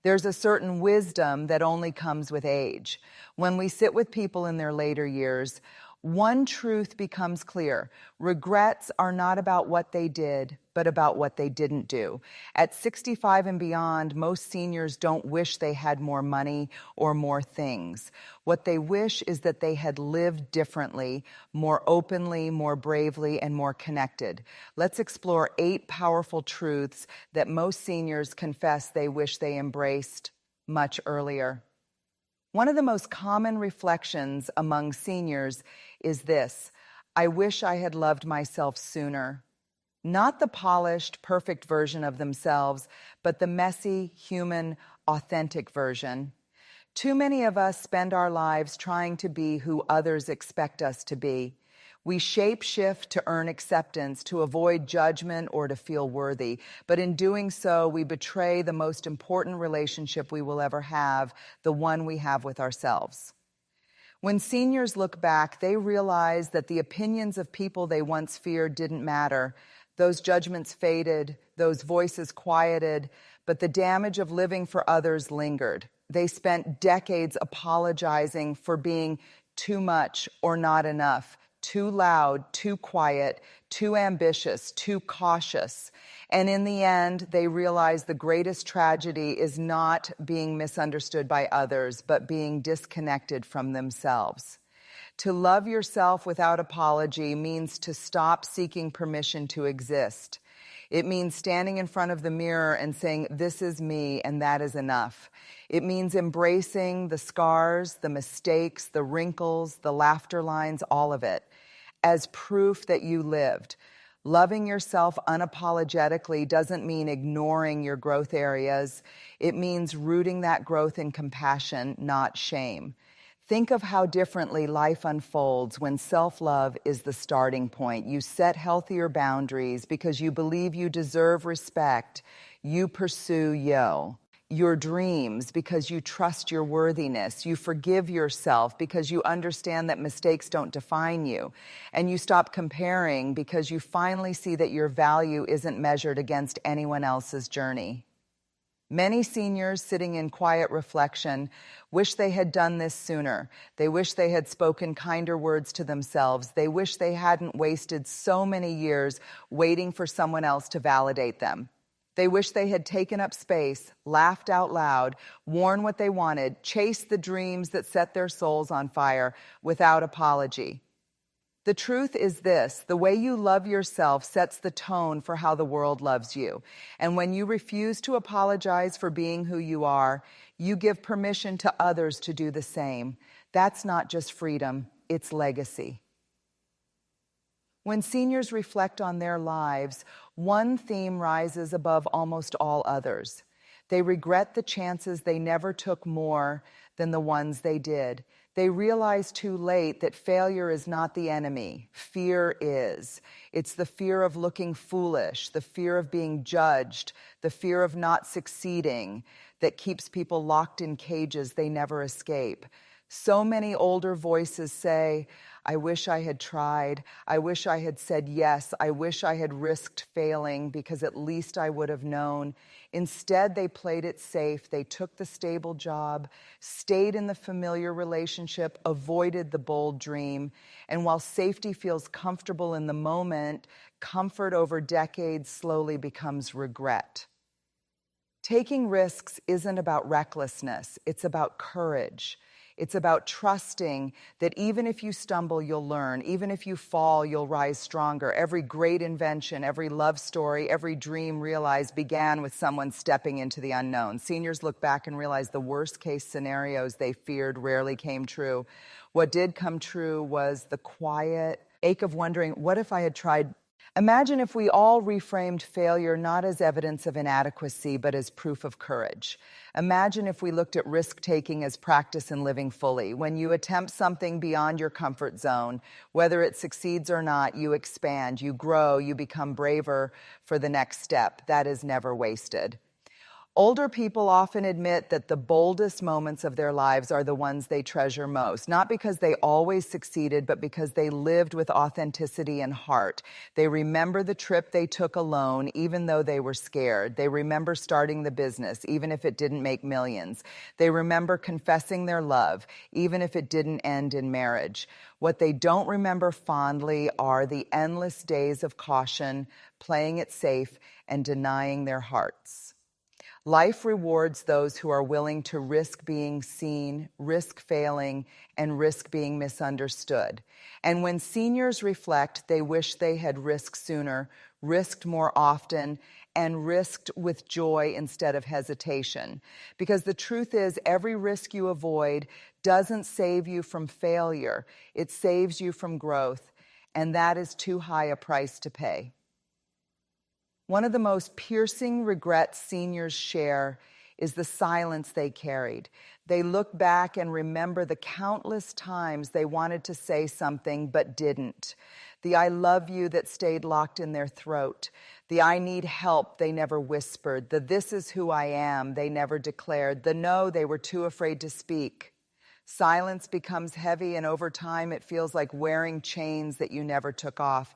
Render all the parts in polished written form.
There's a certain wisdom that only comes with age. When we sit with people in their later years, one truth becomes clear. Regrets are not about what they did, but about what they didn't do. At 65 and beyond, most seniors don't wish they had more money or more things. What they wish is that they had lived differently, more openly, more bravely, and more connected. Let's explore 8 powerful truths that most seniors confess they wish they embraced much earlier. One of the most common reflections among seniors is this: I wish I had loved myself sooner. Not the polished, perfect version of themselves, but the messy, human, authentic version. Too many of us spend our lives trying to be who others expect us to be. We shape-shift to earn acceptance, to avoid judgment, or to feel worthy. But in doing so, we betray the most important relationship we will ever have, the one we have with ourselves. When seniors look back, they realize that the opinions of people they once feared didn't matter. Those judgments faded, those voices quieted, but the damage of living for others lingered. They spent decades apologizing for being too much or not enough, too loud, too quiet, too ambitious, too cautious. And in the end, they realize the greatest tragedy is not being misunderstood by others, but being disconnected from themselves. To love yourself without apology means to stop seeking permission to exist. It means standing in front of the mirror and saying, "This is me, and that is enough." It means embracing the scars, the mistakes, the wrinkles, the laughter lines, all of it, as proof that you lived. Loving yourself unapologetically doesn't mean ignoring your growth areas. It means rooting that growth in compassion, not shame. Think of how differently life unfolds when self-love is the starting point. You set healthier boundaries because you believe you deserve respect. You pursue your dreams because you trust your worthiness. You forgive yourself because you understand that mistakes don't define you. And you stop comparing because you finally see that your value isn't measured against anyone else's journey. Many seniors sitting in quiet reflection wish they had done this sooner. They wish they had spoken kinder words to themselves. They wish they hadn't wasted so many years waiting for someone else to validate them. They wish they had taken up space, laughed out loud, worn what they wanted, chased the dreams that set their souls on fire without apology. The truth is this: the way you love yourself sets the tone for how the world loves you. And when you refuse to apologize for being who you are, you give permission to others to do the same. That's not just freedom, it's legacy. When seniors reflect on their lives, one theme rises above almost all others. They regret the chances they never took more than the ones they did. They realize too late that failure is not the enemy. Fear is. It's the fear of looking foolish, the fear of being judged, the fear of not succeeding that keeps people locked in cages they never escape. So many older voices say, "I wish I had tried. I wish I had said yes. I wish I had risked failing because at least I would have known." Instead, they played it safe. They took the stable job, stayed in the familiar relationship, avoided the bold dream. And while safety feels comfortable in the moment, comfort over decades slowly becomes regret. Taking risks isn't about recklessness. It's about courage. It's about trusting that even if you stumble, you'll learn. Even if you fall, you'll rise stronger. Every great invention, every love story, every dream realized began with someone stepping into the unknown. Seniors look back and realize the worst-case scenarios they feared rarely came true. What did come true was the quiet ache of wondering, what if I had tried? Imagine if we all reframed failure not as evidence of inadequacy, but as proof of courage. Imagine if we looked at risk-taking as practice in living fully. When you attempt something beyond your comfort zone, whether it succeeds or not, you expand, you grow, you become braver for the next step. That is never wasted. Older people often admit that the boldest moments of their lives are the ones they treasure most, not because they always succeeded, but because they lived with authenticity and heart. They remember the trip they took alone, even though they were scared. They remember starting the business, even if it didn't make millions. They remember confessing their love, even if it didn't end in marriage. What they don't remember fondly are the endless days of caution, playing it safe, and denying their hearts. Life rewards those who are willing to risk being seen, risk failing, and risk being misunderstood. And when seniors reflect, they wish they had risked sooner, risked more often, and risked with joy instead of hesitation. Because the truth is, every risk you avoid doesn't save you from failure. It saves you from growth, and that is too high a price to pay. One of the most piercing regrets seniors share is the silence they carried. They look back and remember the countless times they wanted to say something but didn't. The I love you that stayed locked in their throat. The I need help they never whispered. The this is who I am they never declared. The no they were too afraid to speak. Silence becomes heavy, and over time it feels like wearing chains that you never took off.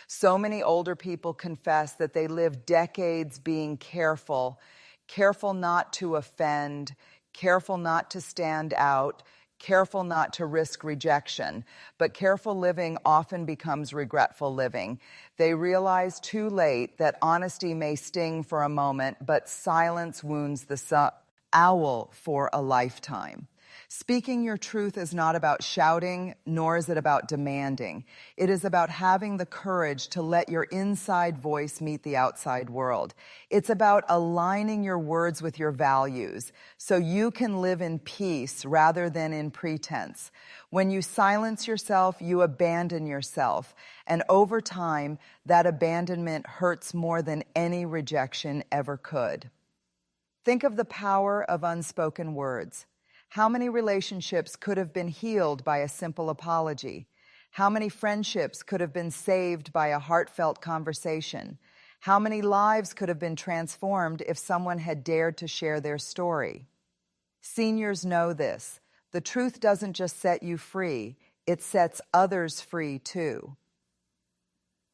So many older people confess that they lived decades being careful, careful not to offend, careful not to stand out, careful not to risk rejection. But careful living often becomes regretful living. They realize too late that honesty may sting for a moment, but silence wounds the owl for a lifetime. Speaking your truth is not about shouting, nor is it about demanding. It is about having the courage to let your inside voice meet the outside world. It's about aligning your words with your values so you can live in peace rather than in pretense. When you silence yourself, you abandon yourself. And over time, that abandonment hurts more than any rejection ever could. Think of the power of unspoken words. How many relationships could have been healed by a simple apology? How many friendships could have been saved by a heartfelt conversation? How many lives could have been transformed if someone had dared to share their story? Seniors know this. The truth doesn't just set you free, it sets others free too.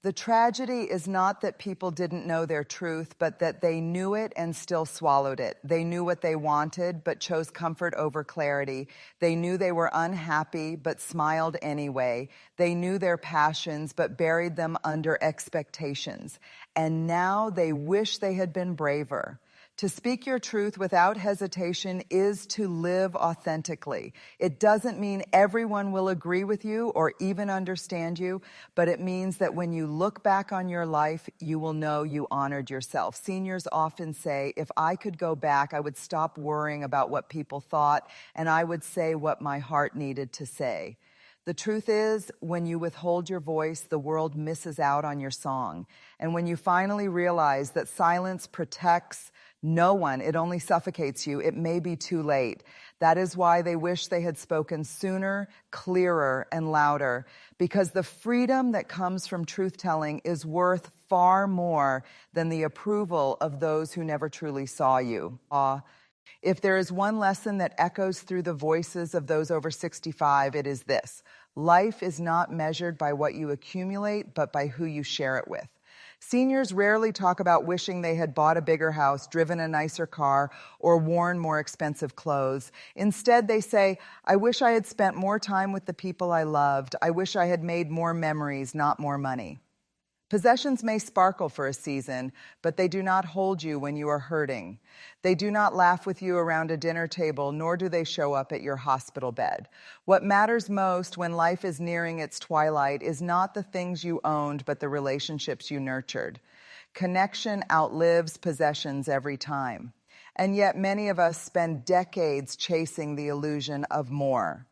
The tragedy is not that people didn't know their truth, but that they knew it and still swallowed it. They knew what they wanted, but chose comfort over clarity. They knew they were unhappy, but smiled anyway. They knew their passions, but buried them under expectations. And now they wish they had been braver. To speak your truth without hesitation is to live authentically. It doesn't mean everyone will agree with you or even understand you, but it means that when you look back on your life, you will know you honored yourself. Seniors often say, if I could go back, I would stop worrying about what people thought, and I would say what my heart needed to say. The truth is, when you withhold your voice, the world misses out on your song. And when you finally realize that silence protects no one, it only suffocates you, it may be too late. That is why they wish they had spoken sooner, clearer, and louder, because the freedom that comes from truth-telling is worth far more than the approval of those who never truly saw you. If there is one lesson that echoes through the voices of those over 65, it is this: life is not measured by what you accumulate, but by who you share it with. Seniors rarely talk about wishing they had bought a bigger house, driven a nicer car, or worn more expensive clothes. Instead, they say, I wish I had spent more time with the people I loved. I wish I had made more memories, not more money. Possessions may sparkle for a season, but they do not hold you when you are hurting. They do not laugh with you around a dinner table, nor do they show up at your hospital bed. What matters most when life is nearing its twilight is not the things you owned, but the relationships you nurtured. Connection outlives possessions every time. And yet many of us spend decades chasing the illusion of more.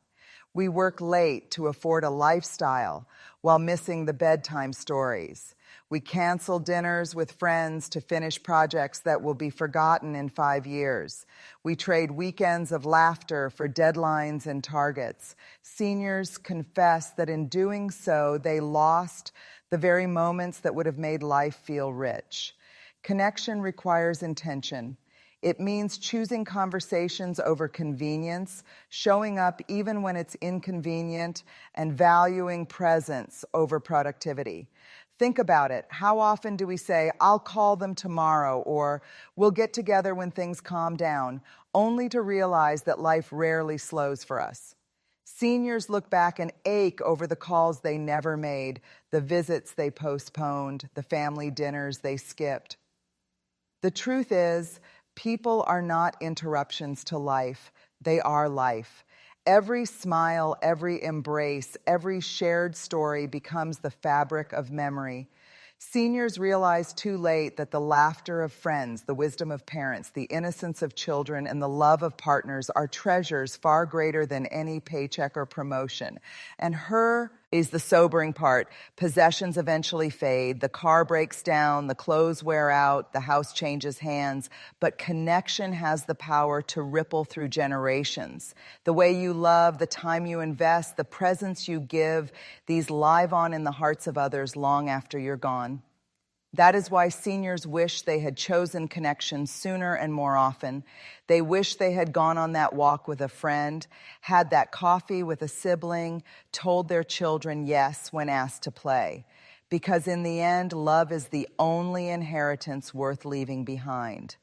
We work late to afford a lifestyle while missing the bedtime stories. We cancel dinners with friends to finish projects that will be forgotten in 5 years. We trade weekends of laughter for deadlines and targets. Seniors confess that in doing so, they lost the very moments that would have made life feel rich. Connection requires intention. It means choosing conversations over convenience, showing up even when it's inconvenient, and valuing presence over productivity. Think about it. How often do we say, I'll call them tomorrow, or we'll get together when things calm down, only to realize that life rarely slows for us? Seniors look back and ache over the calls they never made, the visits they postponed, the family dinners they skipped. The truth is, people are not interruptions to life. They are life. Every smile, every embrace, every shared story becomes the fabric of memory. Seniors realize too late that the laughter of friends, the wisdom of parents, the innocence of children, and the love of partners are treasures far greater than any paycheck or promotion. And her is the sobering part. Possessions eventually fade, the car breaks down, the clothes wear out, the house changes hands, but connection has the power to ripple through generations. The way you love, the time you invest, the presence you give, these live on in the hearts of others long after you're gone. That is why seniors wish they had chosen connection sooner and more often. They wish they had gone on that walk with a friend, had that coffee with a sibling, told their children yes when asked to play. Because in the end, love is the only inheritance worth leaving behind.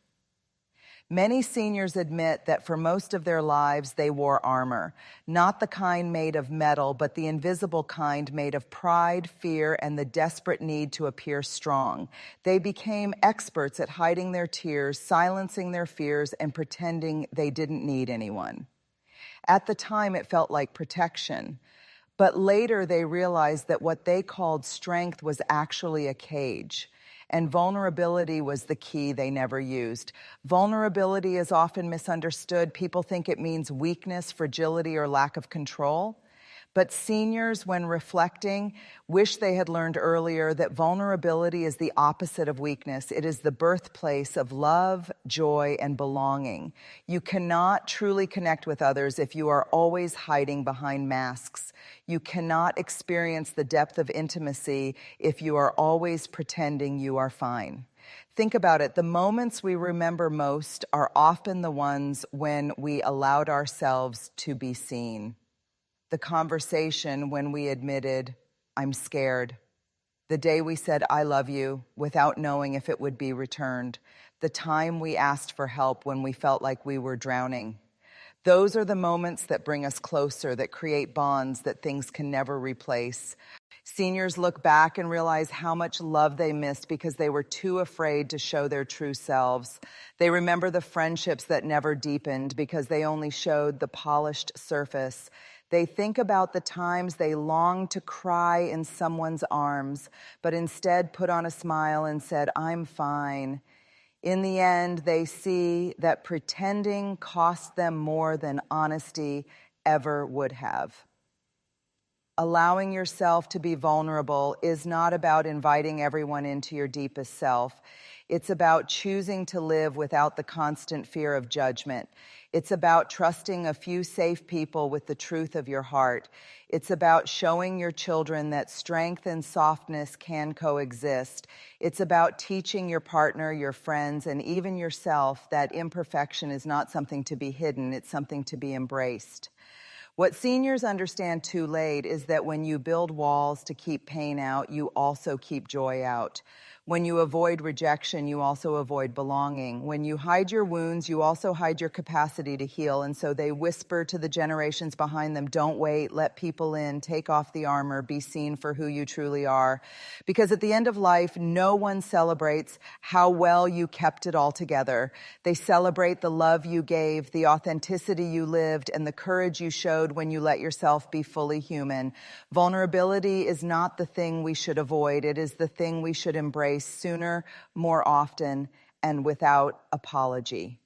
Many seniors admit that for most of their lives they wore armor, not the kind made of metal, but the invisible kind made of pride, fear, and the desperate need to appear strong. They became experts at hiding their tears, silencing their fears, and pretending they didn't need anyone. At the time, it felt like protection. But later they realized that what they called strength was actually a cage. And vulnerability was the key they never used. Vulnerability is often misunderstood. People think it means weakness, fragility, or lack of control. But seniors, when reflecting, wish they had learned earlier that vulnerability is the opposite of weakness. It is the birthplace of love, joy, and belonging. You cannot truly connect with others if you are always hiding behind masks. You cannot experience the depth of intimacy if you are always pretending you are fine. Think about it. The moments we remember most are often the ones when we allowed ourselves to be seen. The conversation when we admitted, I'm scared. The day we said, I love you, without knowing if it would be returned. The time we asked for help when we felt like we were drowning. Those are the moments that bring us closer, that create bonds that things can never replace. Seniors look back and realize how much love they missed because they were too afraid to show their true selves. They remember the friendships that never deepened because they only showed the polished surface. They think about the times they longed to cry in someone's arms, but instead put on a smile and said, I'm fine. In the end, they see that pretending cost them more than honesty ever would have. Allowing yourself to be vulnerable is not about inviting everyone into your deepest self. It's about choosing to live without the constant fear of judgment. It's about trusting a few safe people with the truth of your heart. It's about showing your children that strength and softness can coexist. It's about teaching your partner, your friends, and even yourself that imperfection is not something to be hidden, it's something to be embraced. What seniors understand too late is that when you build walls to keep pain out, you also keep joy out. When you avoid rejection, you also avoid belonging. When you hide your wounds, you also hide your capacity to heal. And so they whisper to the generations behind them, don't wait, let people in, take off the armor, be seen for who you truly are. Because at the end of life, no one celebrates how well you kept it all together. They celebrate the love you gave, the authenticity you lived, and the courage you showed when you let yourself be fully human. Vulnerability is not the thing we should avoid. It is the thing we should embrace sooner, more often, and without apology.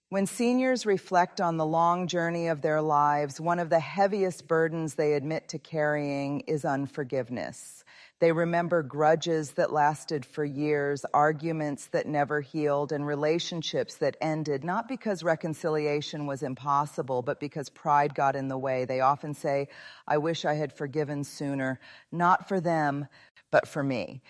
When seniors reflect on the long journey of their lives, one of the heaviest burdens they admit to carrying is unforgiveness. They remember grudges that lasted for years, arguments that never healed, and relationships that ended, not because reconciliation was impossible, but because pride got in the way. They often say, I wish I had forgiven sooner, not for them, but for me.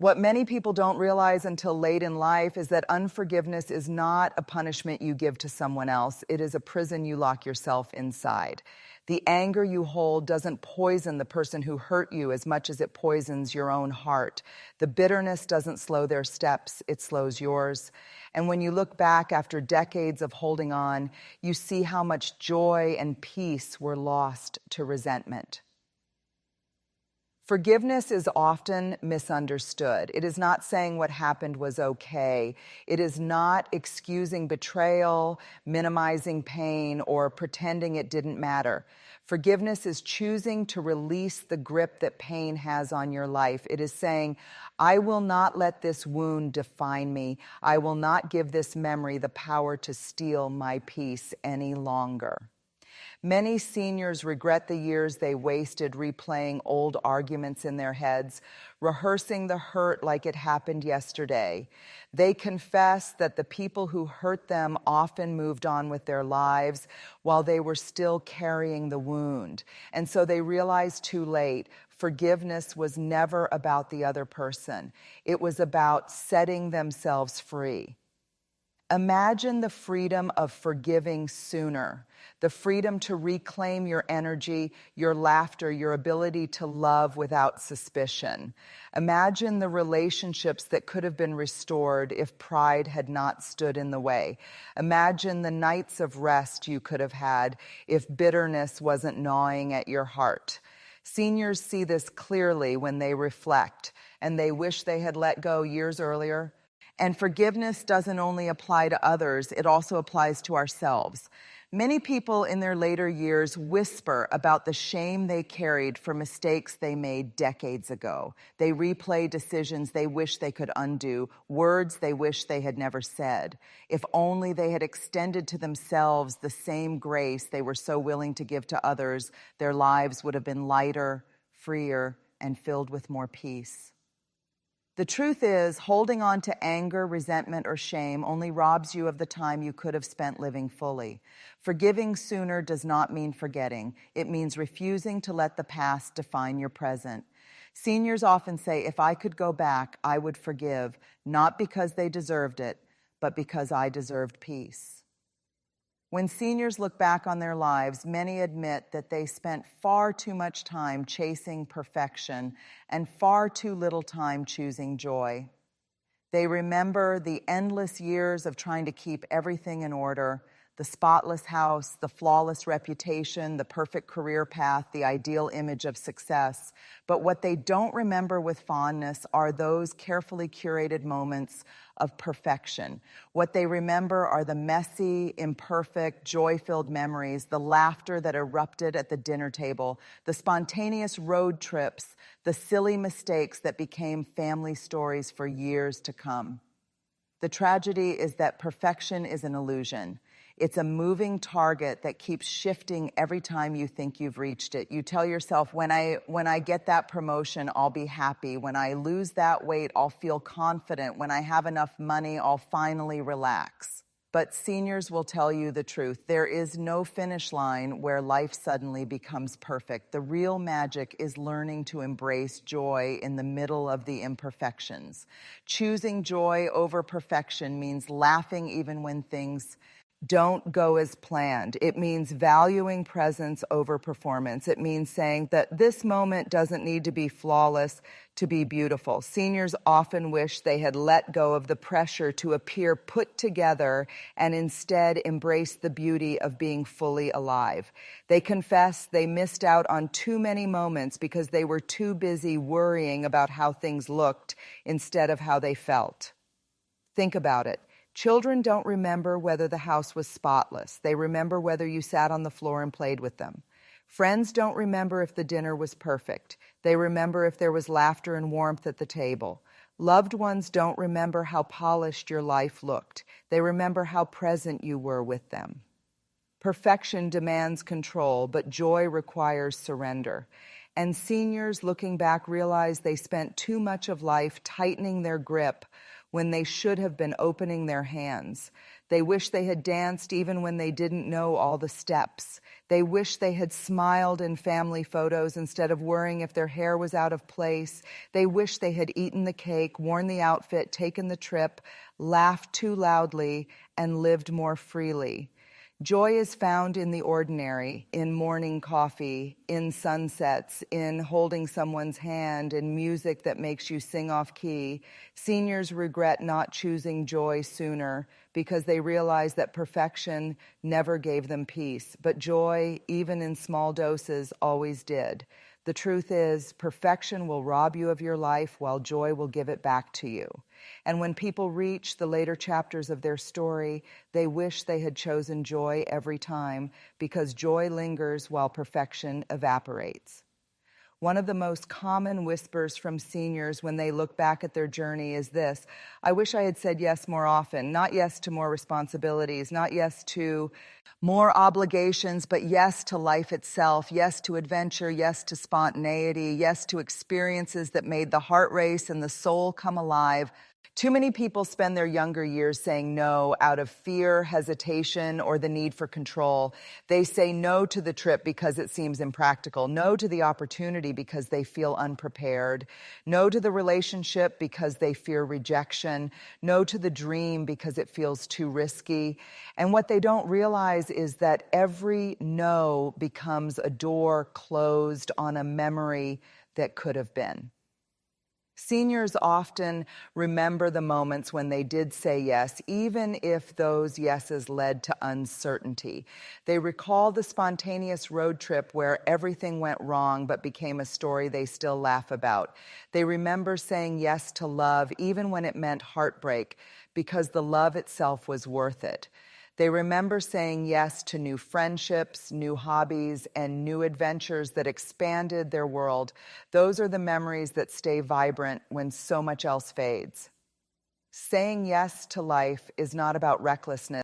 What many people don't realize until late in life is that unforgiveness is not a punishment you give to someone else. It is a prison you lock yourself inside. The anger you hold doesn't poison the person who hurt you as much as it poisons your own heart. The bitterness doesn't slow their steps, it slows yours. And when you look back after decades of holding on, you see how much joy and peace were lost to resentment. Forgiveness is often misunderstood. It is not saying what happened was okay. It is not excusing betrayal, minimizing pain, or pretending it didn't matter. Forgiveness is choosing to release the grip that pain has on your life. It is saying, I will not let this wound define me. I will not give this memory the power to steal my peace any longer. Many seniors regret the years they wasted replaying old arguments in their heads, rehearsing the hurt like it happened yesterday. They confess that the people who hurt them often moved on with their lives while they were still carrying the wound. And so they realize too late, forgiveness was never about the other person. It was about setting themselves free. Imagine the freedom of forgiving sooner, the freedom to reclaim your energy, your laughter, your ability to love without suspicion. Imagine the relationships that could have been restored if pride had not stood in the way. Imagine the nights of rest you could have had if bitterness wasn't gnawing at your heart. Seniors see this clearly when they reflect, and they wish they had let go years earlier. And forgiveness doesn't only apply to others, it also applies to ourselves. Many people in their later years whisper about the shame they carried for mistakes they made decades ago. They replay decisions they wish they could undo, words they wish they had never said. If only they had extended to themselves the same grace they were so willing to give to others, their lives would have been lighter, freer, and filled with more peace. The truth is, holding on to anger, resentment, or shame only robs you of the time you could have spent living fully. Forgiving sooner does not mean forgetting. It means refusing to let the past define your present. Seniors often say, if I could go back, I would forgive, not because they deserved it, but because I deserved peace. When seniors look back on their lives, many admit that they spent far too much time chasing perfection and far too little time choosing joy. They remember the endless years of trying to keep everything in order, the spotless house, the flawless reputation, the perfect career path, the ideal image of success. But what they don't remember with fondness are those carefully curated moments of perfection. What they remember are the messy, imperfect, joy-filled memories, the laughter that erupted at the dinner table, the spontaneous road trips, the silly mistakes that became family stories for years to come. The tragedy is that perfection is an illusion. It's a moving target that keeps shifting every time you think you've reached it. You tell yourself, when I get that promotion, I'll be happy. When I lose that weight, I'll feel confident. When I have enough money, I'll finally relax. But seniors will tell you the truth. There is no finish line where life suddenly becomes perfect. The real magic is learning to embrace joy in the middle of the imperfections. Choosing joy over perfection means laughing even when things don't go as planned. It means valuing presence over performance. It means saying that this moment doesn't need to be flawless to be beautiful. Seniors often wish they had let go of the pressure to appear put together and instead embrace the beauty of being fully alive. They confess they missed out on too many moments because they were too busy worrying about how things looked instead of how they felt. Think about it. Children don't remember whether the house was spotless. They remember whether you sat on the floor and played with them. Friends don't remember if the dinner was perfect. They remember if there was laughter and warmth at the table. Loved ones don't remember how polished your life looked. They remember how present you were with them. Perfection demands control, but joy requires surrender. And seniors looking back realize they spent too much of life tightening their grip when they should have been opening their hands. They wish they had danced even when they didn't know all the steps. They wish they had smiled in family photos instead of worrying if their hair was out of place. They wish they had eaten the cake, worn the outfit, taken the trip, laughed too loudly, and lived more freely. Joy is found in the ordinary, in morning coffee, in sunsets, in holding someone's hand, in music that makes you sing off key. Seniors regret not choosing joy sooner because they realize that perfection never gave them peace, but joy, even in small doses, always did. The truth is, perfection will rob you of your life while joy will give it back to you. And when people reach the later chapters of their story, they wish they had chosen joy every time because joy lingers while perfection evaporates. One of the most common whispers from seniors when they look back at their journey is this: I wish I had said yes more often. Not yes to more responsibilities, not yes to more obligations, but yes to life itself, yes to adventure, yes to spontaneity, yes to experiences that made the heart race and the soul come alive. Too many people spend their younger years saying no out of fear, hesitation, or the need for control. They say no to the trip because it seems impractical, no to the opportunity because they feel unprepared, no to the relationship because they fear rejection, no to the dream because it feels too risky. And what they don't realize is that every no becomes a door closed on a memory that could have been. Seniors often remember the moments when they did say yes, even if those yeses led to uncertainty. They recall the spontaneous road trip where everything went wrong but became a story they still laugh about. They remember saying yes to love, even when it meant heartbreak, because the love itself was worth it. They remember saying yes to new friendships, new hobbies, and new adventures that expanded their world. Those are the memories that stay vibrant when so much else fades. Saying yes to life is not about recklessness.